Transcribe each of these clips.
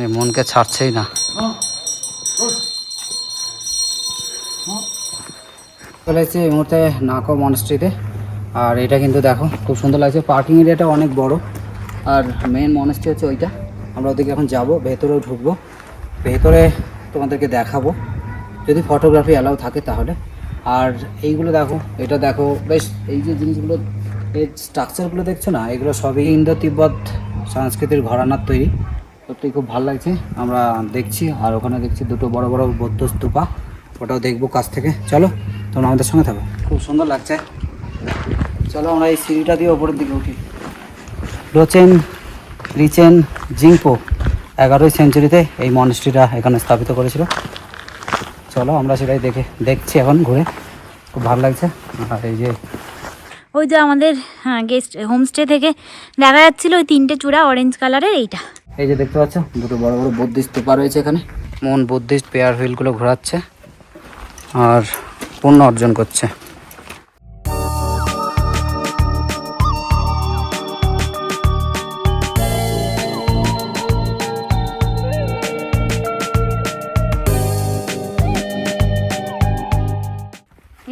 এই মনকে ছাড়ছেই না। চলে এসেছি এই মুহূর্তে নাকো মনস্ট্রিতে। আর এটা কিন্তু দেখো খুব সুন্দর লাগছে, পার্কিং এরিয়াটা অনেক বড়। আর মেন মনস্ট্রি হচ্ছে ওইটা। আমরা ওদিকে এখন যাব, ভেতরেও ঢুকবো, ভেতরে তোমাদেরকে দেখাবো যদি ফটোগ্রাফি অ্যালাউ থাকে তাহলে। আর এইগুলো দেখো, এটা দেখো বেশ, এই যে জিনিসগুলো, এই স্ট্রাকচারগুলো দেখছো না, এগুলো সবই ইন্দো তিব্বত সংস্কৃতির ঘরানার তৈরি। সত্যি খুব ভালো লাগছে। আমরা দেখছি, আর ওখানে দেখছি দুটো বড় বড় বৌদ্ধ স্তূপা, ওটাও দেখবো কাছ থেকে। চলো তোমরা আমাদের সঙ্গে থাকো, খুব সুন্দর লাগছে। চলো আমরা এই সিঁড়িটা দিয়ে ওপরের দিকে উঠি। লোচেন রিচেন জিংপো 11ই সেঞ্চুরিতে এই মনস্ট্রিটা এখানে স্থাপিত করেছিল। চলো আমরা সেটাই দেখছি এখন ঘুরে, খুব ভালো লাগছে। আর এই যে ওই যে আমাদের গেস্ট হোমস্টে থেকে দেখা যাচ্ছিল ওই 3টে চূড়া অরেঞ্জ কালারের, এইটা। এই যে দেখতে পাচ্ছ দুটো বড় বড় বুদ্ধিস্ট স্তূপা রয়েছে এখানে। মন বুদ্ধিস্ট পেয়ার হুইলগুলো ঘোরাচ্ছে আর পুণ্য অর্জন করছে।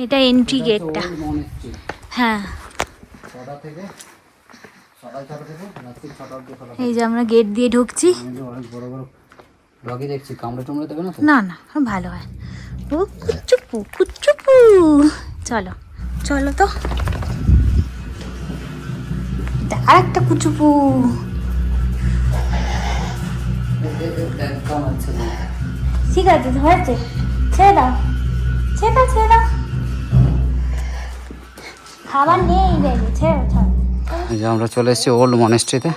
এটা এন্ট্রি গেটটা। হ্যাঁ, এই যে আমরা গেট দিয়ে ঢুকছি। দেখছি কামড়ে টুমড়ে দেবে না তো? না না, ভালো হয়। ও কুচুপু কুচুপু, চলো চলো তো। আর একটা কুচুপু। ঠিক আছে, হয়েছে, ছেড়ে দাও ছেড়ে দাও ছেড়ে দাও, খাবার নেই দেখো, ছেড়ে ছাড়ো। এই যে আমরা চলে এসেছি ওল্ড মনেস্ট্রিতে,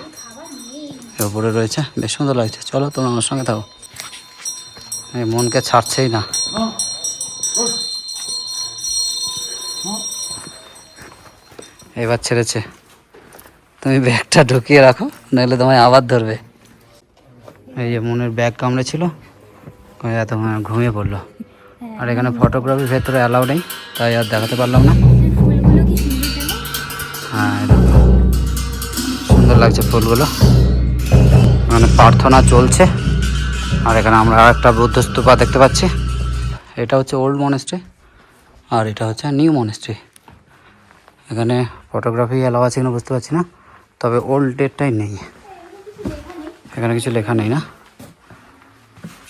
উপরে রয়েছে, বেশ সুন্দর লাগছে। চলো তোমরা আমার সঙ্গে থাকো, এই মনকে ছাড়ছেই না। এবার ছেড়েছে। তুমি ব্যাগটা ঢুকিয়ে রাখো, নইলে তোমায় আবার ধরবে। এই যে মনের ব্যাগ কামড়েছিল, এত ঘুমিয়ে পড়লো। আর এখানে ফটোগ্রাফি ভেতরে অ্যালাউ নেই, তাই আর দেখাতে পারলাম না। হ্যাঁ, সুন্দর লাগছে ফুলগুলো। এখানে প্রার্থনা চলছে। আর এখানে আমরা আর একটা বুদ্ধ স্তূপা দেখতে পাচ্ছি। এটা হচ্ছে ওল্ড মনেস্ট্রি, আর এটা হচ্ছে নিউ মনেস্ট্রি। এখানে ফটোগ্রাফি অ্যালাউ আছে কিনা বুঝতে পারছি না, তবে ওল্ড ডেটটাই নেই, এখানে কিছু লেখা নেই না।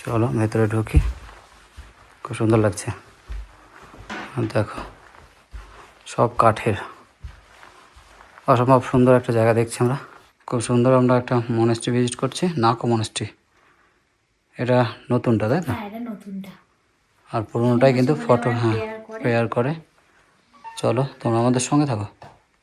চলো ভেতরে ঢুকি, খুব সুন্দর লাগছে। দেখো সব কাঠের, অসম্ভব সুন্দর একটা জায়গা দেখছি আমরা। খুব সুন্দর। আমরা একটা মনেস্ট্রি ভিজিট করছি, নাকো মনেস্ট্রি। এটা নতুনটা, তাই না? আর পুরোনোটাই কিন্তু ফটো প্রেয়ার করে। চলো তোমরা আমাদের সঙ্গে থাকো।